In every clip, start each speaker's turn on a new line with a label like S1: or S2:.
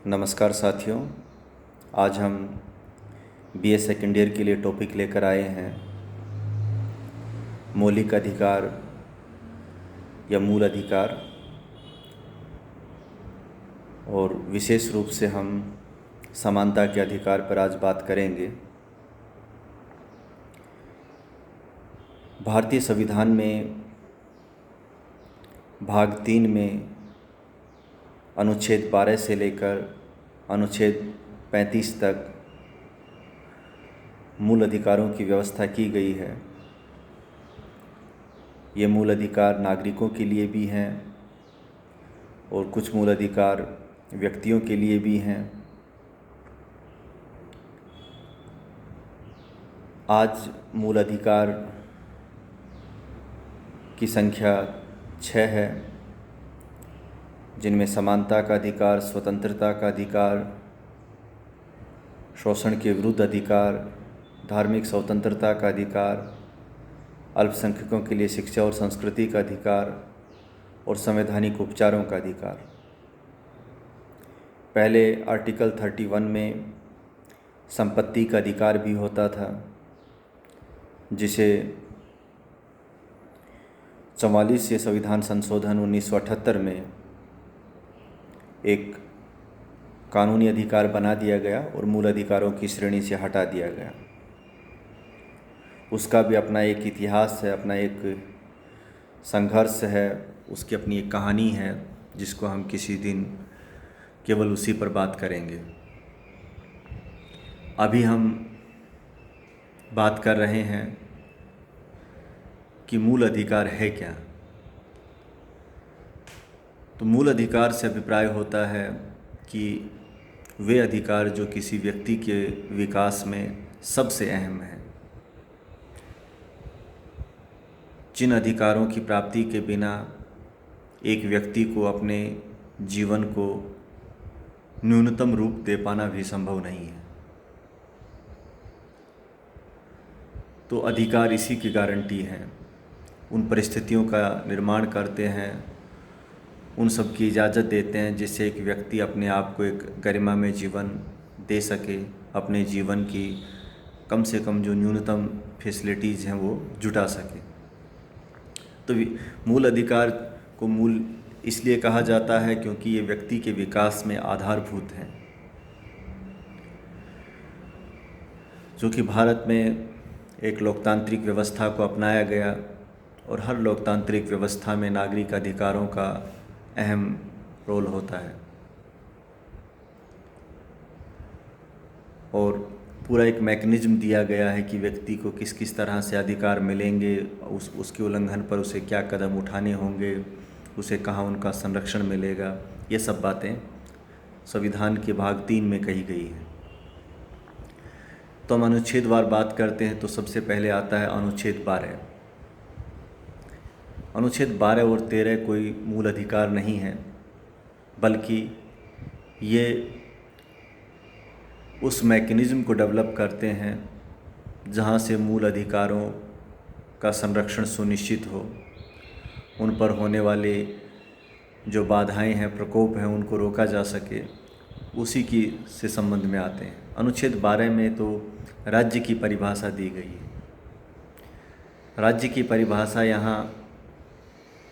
S1: नमस्कार साथियों। आज हम बीए सेकेंड ईयर के लिए टॉपिक लेकर आए हैं मौलिक अधिकार या मूल अधिकार, और विशेष रूप से हम समानता के अधिकार पर आज बात करेंगे। भारतीय संविधान में भाग 3 में अनुच्छेद 12 से लेकर अनुच्छेद 35 तक मूल अधिकारों की व्यवस्था की गई है। ये मूल अधिकार नागरिकों के लिए भी हैं और कुछ मूल अधिकार व्यक्तियों के लिए भी हैं। आज मूल अधिकार की संख्या 6 है, जिनमें समानता का अधिकार, स्वतंत्रता का अधिकार, शोषण के विरुद्ध अधिकार, धार्मिक स्वतंत्रता का अधिकार, अल्पसंख्यकों के लिए शिक्षा और संस्कृति का अधिकार और संवैधानिक उपचारों का अधिकार। पहले आर्टिकल 31 में संपत्ति का अधिकार भी होता था, जिसे 44 संविधान संशोधन 1978 में एक कानूनी अधिकार बना दिया गया और मूल अधिकारों की श्रेणी से हटा दिया गया। उसका भी अपना एक इतिहास है, अपना एक संघर्ष है, उसकी अपनी एक कहानी है, जिसको हम किसी दिन केवल उसी पर बात करेंगे। अभी हम बात कर रहे हैं कि मूल अधिकार है क्या। तो मूल अधिकार से अभिप्राय होता है कि वे अधिकार जो किसी व्यक्ति के विकास में सबसे अहम हैं, जिन अधिकारों की प्राप्ति के बिना एक व्यक्ति को अपने जीवन को न्यूनतम रूप दे पाना भी संभव नहीं है। तो अधिकार इसी की गारंटी है, उन परिस्थितियों का निर्माण करते हैं, उन सब की इजाज़त देते हैं जिससे एक व्यक्ति अपने आप को एक गरिमामय जीवन दे सके, अपने जीवन की कम से कम जो न्यूनतम फैसिलिटीज़ हैं वो जुटा सके। तो मूल अधिकार को मूल इसलिए कहा जाता है क्योंकि ये व्यक्ति के विकास में आधारभूत हैं। जो कि भारत में एक लोकतांत्रिक व्यवस्था को अपनाया गया और हर लोकतांत्रिक व्यवस्था में नागरिक अधिकारों का अहम रोल होता है और पूरा एक मैकेनिज्म दिया गया है कि व्यक्ति को किस किस तरह से अधिकार मिलेंगे, उसके उल्लंघन पर उसे क्या कदम उठाने होंगे, उसे कहाँ उनका संरक्षण मिलेगा। ये सब बातें संविधान के भाग 3 में कही गई हैं। तो हम अनुच्छेदवार बात करते हैं तो सबसे पहले आता है अनुच्छेद 12। अनुच्छेद 12 और 13 कोई मूल अधिकार नहीं है, बल्कि ये उस मैकेनिज़्म को डेवलप करते हैं जहाँ से मूल अधिकारों का संरक्षण सुनिश्चित हो, उन पर होने वाले जो बाधाएं हैं, प्रकोप हैं, उनको रोका जा सके, उसी की से संबंध में आते हैं। अनुच्छेद 12 में तो राज्य की परिभाषा दी गई है। राज्य की परिभाषा यहाँ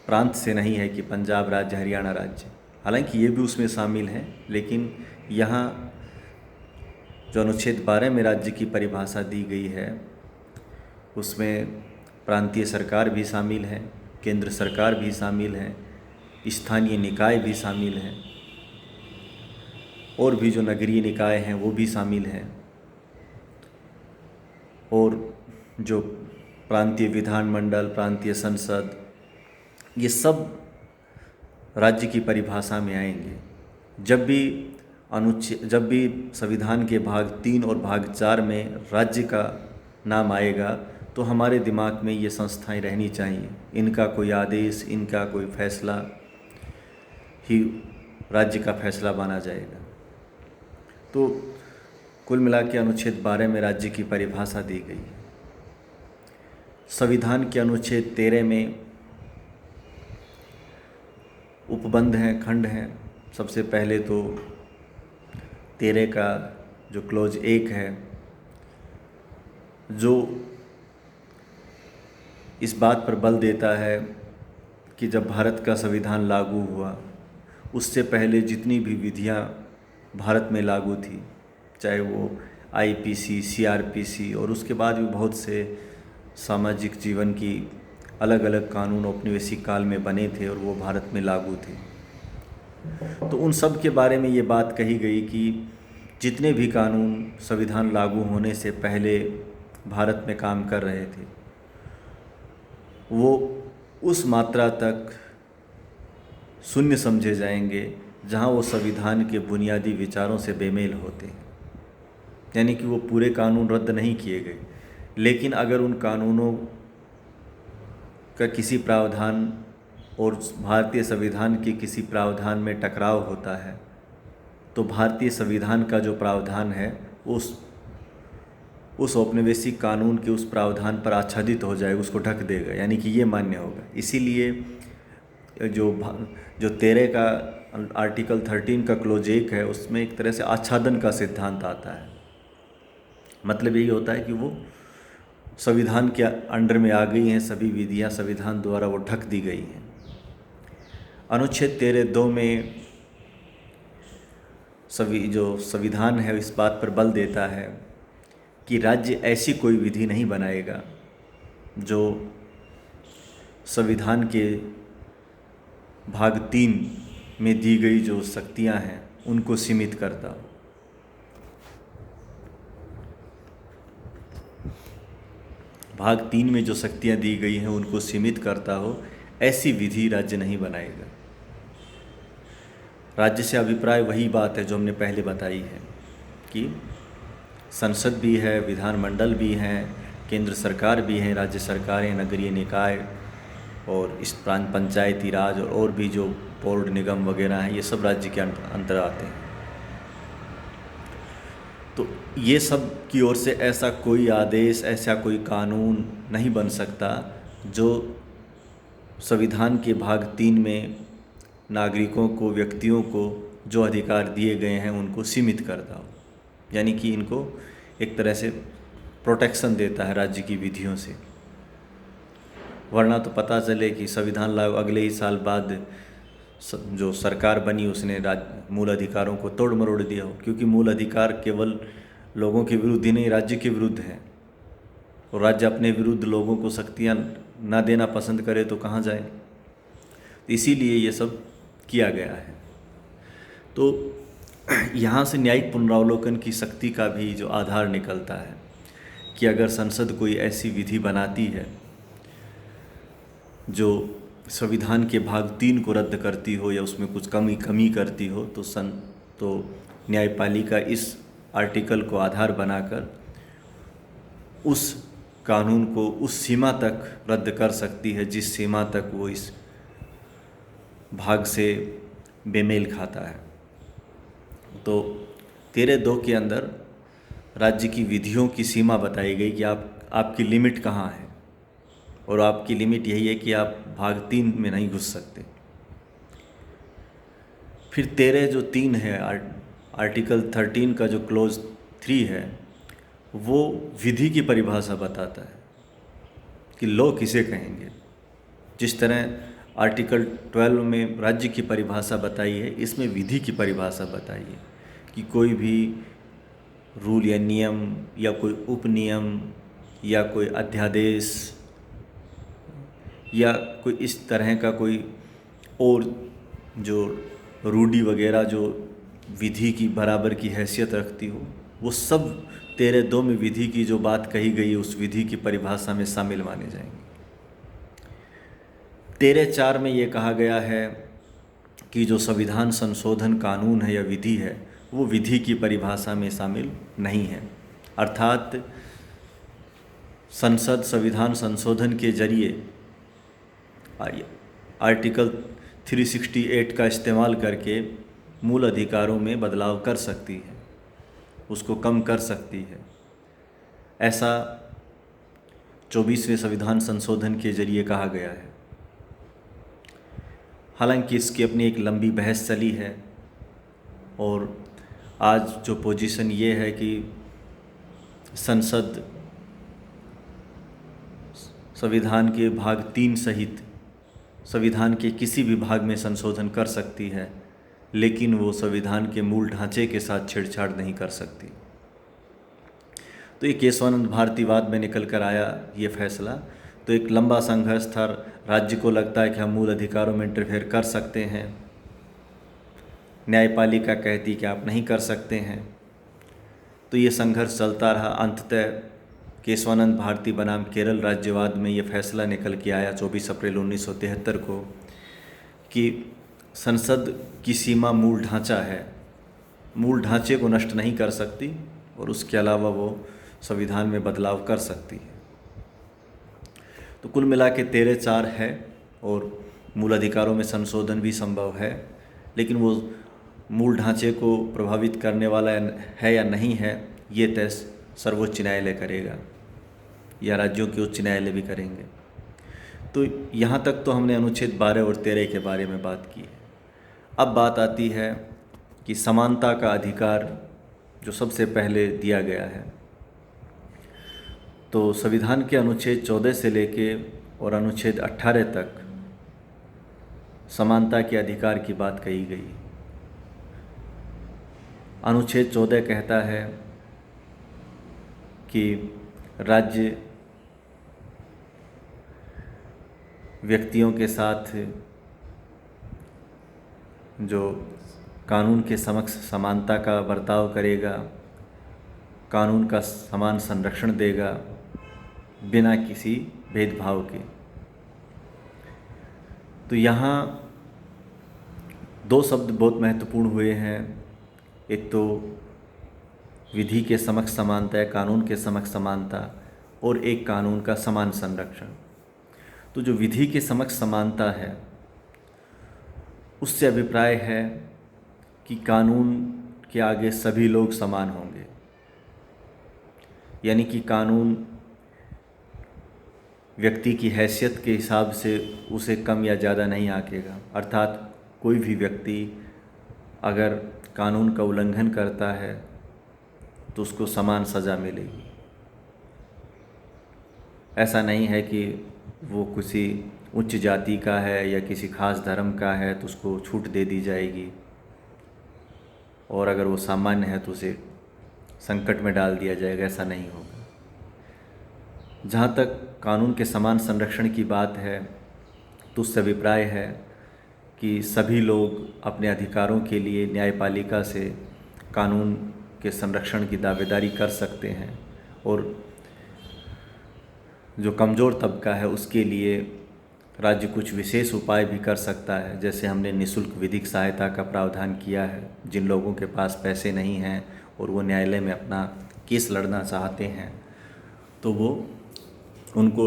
S1: प्रांत से नहीं है कि पंजाब राज्य, हरियाणा राज्य, हालांकि ये भी उसमें शामिल हैं, लेकिन यहाँ जो अनुच्छेद 12 में राज्य की परिभाषा दी गई है उसमें प्रांतीय सरकार भी शामिल है, केंद्र सरकार भी शामिल है, स्थानीय निकाय भी शामिल हैं और भी जो नगरीय निकाय हैं वो भी शामिल हैं, और जो प्रांतीय विधानमंडल, प्रांतीय संसद, ये सब राज्य की परिभाषा में आएंगे। जब भी संविधान के भाग 3 और भाग 4 में राज्य का नाम आएगा तो हमारे दिमाग में ये संस्थाएं रहनी चाहिए, इनका कोई आदेश, इनका कोई फैसला ही राज्य का फैसला माना जाएगा। तो कुल मिला के अनुच्छेद 12 में राज्य की परिभाषा दी गई है। संविधान के अनुच्छेद 13 में उपबंध हैं, खंड हैं। सबसे पहले तो 13 का जो क्लॉज 1 है, जो इस बात पर बल देता है कि जब भारत का संविधान लागू हुआ उससे पहले जितनी भी विधियां भारत में लागू थी, चाहे वो आईपीसी, सीआरपीसी और उसके बाद भी बहुत से सामाजिक जीवन की अलग अलग कानून औपनिवेशिक काल में बने थे और वो भारत में लागू थे, तो उन सब के बारे में ये बात कही गई कि जितने भी कानून संविधान लागू होने से पहले भारत में काम कर रहे थे वो उस मात्रा तक शून्य समझे जाएंगे जहां वो संविधान के बुनियादी विचारों से बेमेल होते हैं। यानी कि वो पूरे कानून रद्द नहीं किए गए, लेकिन अगर उन कानूनों का किसी प्रावधान और भारतीय संविधान के किसी प्रावधान में टकराव होता है तो भारतीय संविधान का जो प्रावधान है उस औपनिवेशिक कानून के उस प्रावधान पर आच्छादित हो जाएगा, उसको ढक देगा, यानी कि ये मान्य होगा। इसीलिए जो 13 का आर्टिकल 13 का क्लॉज 1 है उसमें एक तरह से आच्छादन का सिद्धांत आता है। मतलब यही होता है कि वो संविधान के अंडर में आ गई हैं, सभी विधियां संविधान द्वारा वो ढक दी गई हैं। अनुच्छेद 13(2) में जो संविधान है इस बात पर बल देता है कि राज्य ऐसी कोई विधि नहीं बनाएगा जो संविधान के भाग 3 में दी गई जो शक्तियां हैं उनको सीमित करता हो। भाग 3 में जो शक्तियां दी गई हैं उनको सीमित करता हो, ऐसी विधि राज्य नहीं बनाएगा। राज्य से अभिप्राय वही बात है जो हमने पहले बताई है कि संसद भी है, विधानमंडल भी हैं, केंद्र सरकार भी है, राज्य सरकारें, नगरीय निकाय और इस प्रांत पंचायती राज और भी जो बोर्ड निगम वगैरह हैं, ये सब राज्य के अंतर आते हैं। तो ये सब की ओर से ऐसा कोई आदेश, ऐसा कोई कानून नहीं बन सकता जो संविधान के भाग 3 में नागरिकों को, व्यक्तियों को जो अधिकार दिए गए हैं उनको सीमित करता हो, यानी कि इनको एक तरह से प्रोटेक्शन देता है राज्य की विधियों से। वरना तो पता चले कि संविधान लागू अगले ही साल बाद जो सरकार बनी उसने मूल अधिकारों को तोड़ मरोड़ दिया हो, क्योंकि मूल अधिकार केवल लोगों के विरुद्ध ही नहीं, राज्य के विरुद्ध हैं, और राज्य अपने विरुद्ध लोगों को शक्तियाँ ना देना पसंद करे तो कहाँ जाए। इसीलिए ये सब किया गया है। तो यहाँ से न्यायिक पुनरावलोकन की शक्ति का भी जो आधार निकलता है कि अगर संसद कोई ऐसी विधि बनाती है जो संविधान के भाग 3 को रद्द करती हो या उसमें कुछ कमी करती हो तो न्यायपालिका इस आर्टिकल को आधार बनाकर उस कानून को उस सीमा तक रद्द कर सकती है जिस सीमा तक वो इस भाग से बेमेल खाता है। तो 13(2) के अंदर राज्य की विधियों की सीमा बताई गई कि आपकी लिमिट कहाँ है, और आपकी लिमिट यही है कि आप भाग 3 में नहीं घुस सकते। फिर 13(3) है, आर्टिकल 13 का जो क्लॉज 3 है वो विधि की परिभाषा बताता है कि लॉ किसे कहेंगे। जिस तरह आर्टिकल 12 में राज्य की परिभाषा बताई है, इसमें विधि की परिभाषा बताई है कि कोई भी रूल या नियम या कोई उपनियम या कोई अध्यादेश या कोई इस तरह का कोई और जो रूढ़ि वगैरह जो विधि की बराबर की हैसियत रखती हो, वो सब 13(2) में विधि की जो बात कही गई उस विधि की परिभाषा में शामिल माने जाएंगे। 13(4) में ये कहा गया है कि जो संविधान संशोधन कानून है या विधि है वो विधि की परिभाषा में शामिल नहीं है, अर्थात संसद संविधान संशोधन के जरिए आर्टिकल 368 का इस्तेमाल करके मूल अधिकारों में बदलाव कर सकती है, उसको कम कर सकती है। ऐसा 24वें संविधान संशोधन के जरिए कहा गया है। हालांकि इसकी अपनी एक लंबी बहस चली है और आज जो पोजीशन ये है कि संसद संविधान के भाग 3 सहित संविधान के किसी भी भाग में संशोधन कर सकती है, लेकिन वो संविधान के मूल ढांचे के साथ छेड़छाड़ नहीं कर सकती। तो ये केशवानंद भारती वाद में निकल कर आया ये फैसला। तो एक लंबा संघर्ष था, राज्य को लगता है कि हम मूल अधिकारों में इंटरफेयर कर सकते हैं, न्यायपालिका कहती कि आप नहीं कर सकते हैं। तो ये संघर्ष चलता रहा। अंततः केशवानंद भारती बनाम केरल राज्यवाद में ये फैसला निकल के आया 24 अप्रैल 1973 को कि संसद की सीमा मूल ढांचा है, मूल ढांचे को नष्ट नहीं कर सकती और उसके अलावा वो संविधान में बदलाव कर सकती है। तो कुल मिला के 13-4 है और मूल अधिकारों में संशोधन भी संभव है, लेकिन वो मूल ढांचे को प्रभावित करने वाला है या नहीं है, ये तय सर्वोच्च न्यायालय करेगा या राज्यों के उच्च न्यायालय भी करेंगे। तो यहाँ तक तो हमने अनुच्छेद 12 और 13 के बारे में बात की है। अब बात आती है कि समानता का अधिकार जो सबसे पहले दिया गया है। तो संविधान के अनुच्छेद 14 से लेके और अनुच्छेद 18 तक समानता के अधिकार की बात कही गई। अनुच्छेद 14 कहता है कि राज्य व्यक्तियों के साथ जो कानून के समक्ष समानता का बर्ताव करेगा, कानून का समान संरक्षण देगा बिना किसी भेदभाव के। तो यहाँ 2 शब्द बहुत महत्वपूर्ण हुए हैं। एक तो विधि के समक्ष समानता है, कानून के समक्ष समानता, और एक कानून का समान संरक्षण। तो जो विधि के समक्ष समानता है उससे अभिप्राय है कि कानून के आगे सभी लोग समान होंगे, यानी कि कानून व्यक्ति की हैसियत के हिसाब से उसे कम या ज़्यादा नहीं आंकेगा। अर्थात कोई भी व्यक्ति अगर कानून का उल्लंघन करता है तो उसको समान सज़ा मिलेगी। ऐसा नहीं है कि वो किसी उच्च जाति का है या किसी खास धर्म का है तो उसको छूट दे दी जाएगी, और अगर वो सामान्य है तो उसे संकट में डाल दिया जाएगा। ऐसा नहीं होगा। जहाँ तक कानून के समान संरक्षण की बात है तो उससे अभिप्राय है कि सभी लोग अपने अधिकारों के लिए न्यायपालिका से कानून के संरक्षण की दावेदारी कर सकते हैं, और जो कमज़ोर तबका है उसके लिए राज्य कुछ विशेष उपाय भी कर सकता है। जैसे हमने निःशुल्क विधिक सहायता का प्रावधान किया है। जिन लोगों के पास पैसे नहीं हैं और वो न्यायालय में अपना केस लड़ना चाहते हैं तो वो उनको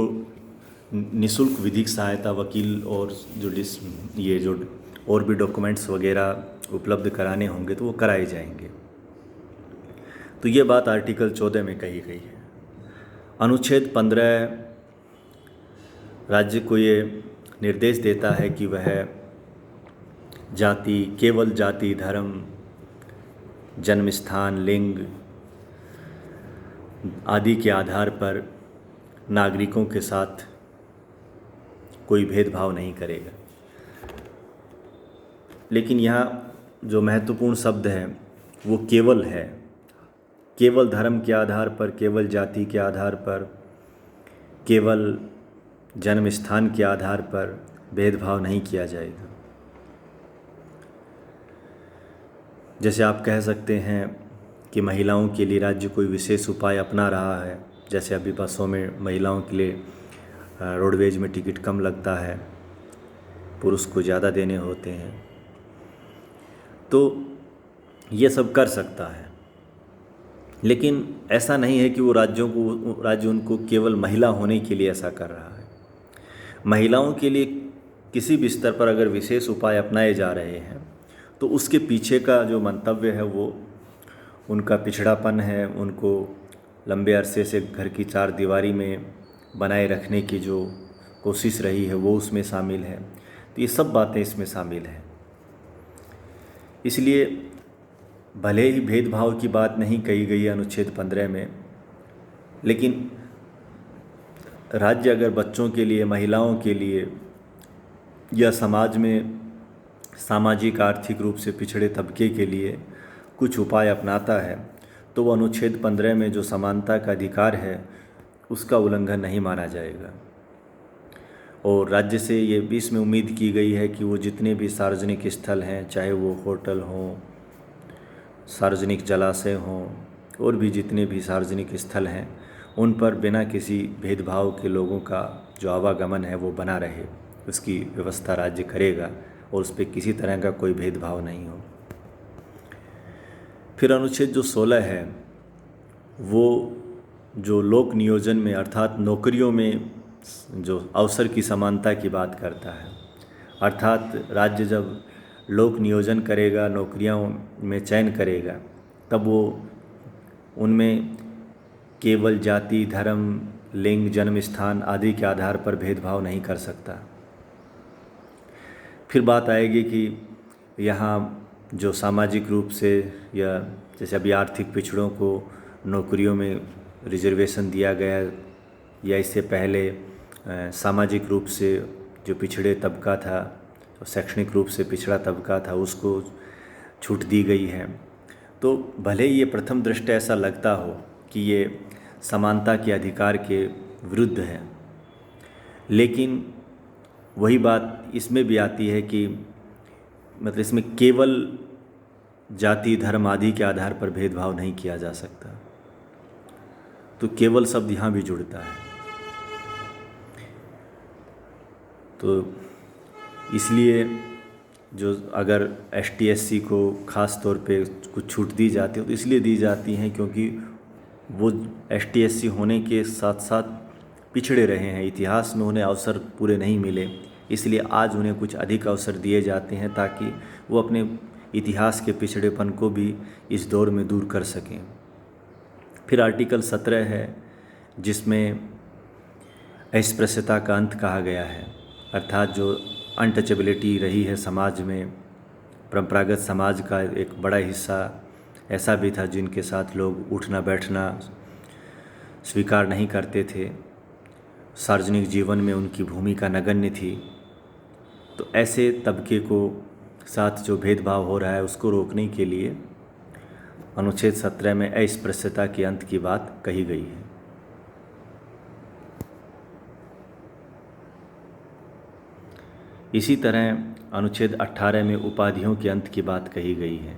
S1: निःशुल्क विधिक सहायता, वकील और जो और भी डॉक्यूमेंट्स वगैरह उपलब्ध कराने होंगे तो वो कराए जाएंगे। तो ये बात आर्टिकल 14 में कही गई है। अनुच्छेद 15 राज्य को ये निर्देश देता है कि वह केवल जाति, धर्म, जन्म स्थान, लिंग आदि के आधार पर नागरिकों के साथ कोई भेदभाव नहीं करेगा। लेकिन यहाँ जो महत्वपूर्ण शब्द है वो केवल है। केवल धर्म के आधार पर, केवल जाति के आधार पर, केवल जन्म स्थान के आधार पर भेदभाव नहीं किया जाएगा। जैसे आप कह सकते हैं कि महिलाओं के लिए राज्य कोई विशेष उपाय अपना रहा है। जैसे अभी बसों में महिलाओं के लिए रोडवेज में टिकट कम लगता है, पुरुष को ज़्यादा देने होते हैं, तो ये सब कर सकता है। लेकिन ऐसा नहीं है कि वो राज्य उनको केवल महिला होने के लिए ऐसा कर रहा है। महिलाओं के लिए किसी भी स्तर पर अगर विशेष उपाय अपनाए जा रहे हैं तो उसके पीछे का जो मंतव्य है वो उनका पिछड़ापन है, उनको लंबे अरसे से घर की 4 दीवारी में बनाए रखने की जो कोशिश रही है वो उसमें शामिल है। तो ये सब बातें इसमें शामिल हैं। इसलिए भले ही भेदभाव की बात नहीं कही गई है अनुच्छेद 15 में, लेकिन राज्य अगर बच्चों के लिए, महिलाओं के लिए या समाज में सामाजिक आर्थिक रूप से पिछड़े तबके के लिए कुछ उपाय अपनाता है तो वो अनुच्छेद 15 में जो समानता का अधिकार है उसका उल्लंघन नहीं माना जाएगा। और राज्य से ये भी इसमें उम्मीद की गई है कि वो जितने भी सार्वजनिक स्थल हैं, चाहे वो होटल हों, सार्वजनिक जलाशय हों और भी जितने भी सार्वजनिक स्थल हैं, उन पर बिना किसी भेदभाव के लोगों का जो आवागमन है वो बना रहे, उसकी व्यवस्था राज्य करेगा और उस पर किसी तरह का कोई भेदभाव नहीं हो। फिर अनुच्छेद जो 16 है वो जो लोक नियोजन में अर्थात नौकरियों में जो अवसर की समानता की बात करता है, अर्थात राज्य जब लोक नियोजन करेगा, नौकरियों में चयन करेगा, तब वो उनमें केवल जाति, धर्म, लिंग, जन्म स्थान आदि के आधार पर भेदभाव नहीं कर सकता। फिर बात आएगी कि यहाँ जो सामाजिक रूप से या जैसे अभी आर्थिक पिछड़ों को नौकरियों में रिजर्वेशन दिया गया या इससे पहले सामाजिक रूप से जो पिछड़े तबका था, शैक्षणिक रूप से पिछड़ा तबका था, उसको छूट दी गई है। तो भले ही ये प्रथम दृष्टया ऐसा लगता हो कि ये समानता के अधिकार के विरुद्ध है, लेकिन वही बात इसमें भी आती है कि मतलब इसमें केवल जाति, धर्म आदि के आधार पर भेदभाव नहीं किया जा सकता। तो केवल शब्द यहाँ भी जुड़ता है। तो इसलिए जो अगर ST SC को ख़ास तौर पे कुछ छूट दी जाती है तो इसलिए दी जाती हैं क्योंकि वो ST SC होने के साथ साथ पिछड़े रहे हैं, इतिहास में उन्हें अवसर पूरे नहीं मिले, इसलिए आज उन्हें कुछ अधिक अवसर दिए जाते हैं ताकि वो अपने इतिहास के पिछड़ेपन को भी इस दौर में दूर कर सकें। फिर आर्टिकल 17 है जिसमें अस्पृश्यता का अंत कहा गया है, अर्थात जो अनटचेबिलिटी रही है समाज में, परंपरागत समाज का एक बड़ा हिस्सा ऐसा भी था जिनके साथ लोग उठना बैठना स्वीकार नहीं करते थे, सार्वजनिक जीवन में उनकी भूमिका नगण्य थी। तो ऐसे तबके को साथ जो भेदभाव हो रहा है उसको रोकने के लिए अनुच्छेद 17 में अस्पृश्यता के अंत की बात कही गई है। इसी तरह अनुच्छेद 18 में उपाधियों के अंत की बात कही गई है।